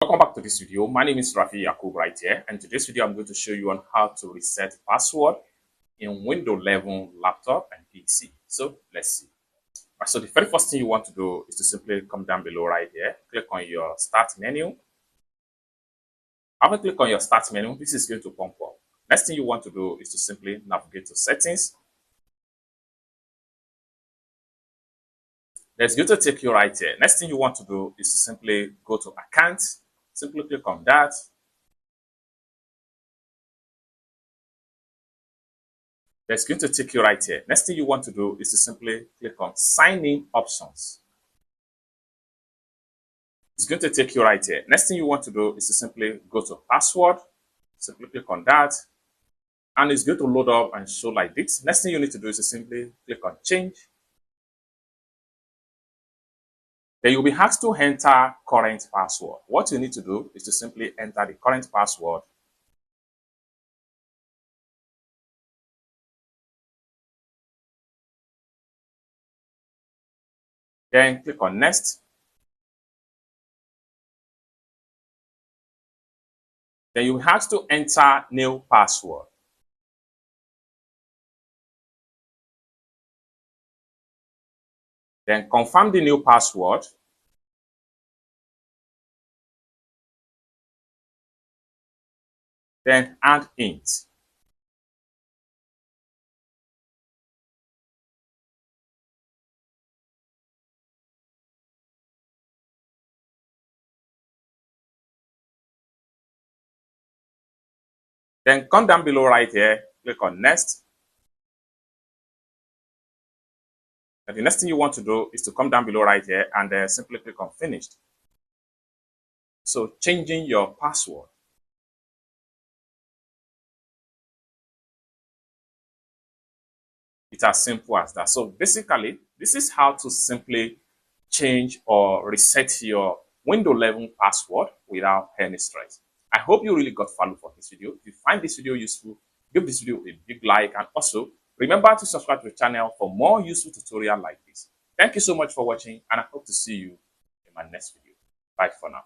Welcome back to this video. My name is Rafi Yakub right here, and today's video I'm going to show you on how to reset password in Windows 11 laptop and PC. So let's see. So the very first thing you want to do is to simply come down below right here, click on your start menu. After click on your start menu, this is going to pop up. Next thing you want to do is to simply navigate to settings. That's going to take you right here. Next thing you want to do is to simply go to account. Simply click on that. That's going to take you right here. Next thing you want to do is to simply click on sign in options. It's going to take you right here. Next thing you want to do is to simply go to password. Simply click on that. And it's going to load up and show like this. Next thing you need to do is to simply click on change. Then you'll be asked to enter current password. What you need to do is to simply enter the current password. Then click on next. Then you have to enter new password. Then confirm the new password. Then add int. Then come down below right here, click on next. And the next thing you want to do is to come down below right here and simply click on finished. So changing your password. It's as simple as that. So basically, this is how to simply change or reset your Windows 11 password without any stress. I hope you really got value from this video. If you find this video useful, give this video a big like, and also remember to subscribe to the channel for more useful tutorials like this. Thank you so much for watching, and I hope to see you in my next video. Bye for now.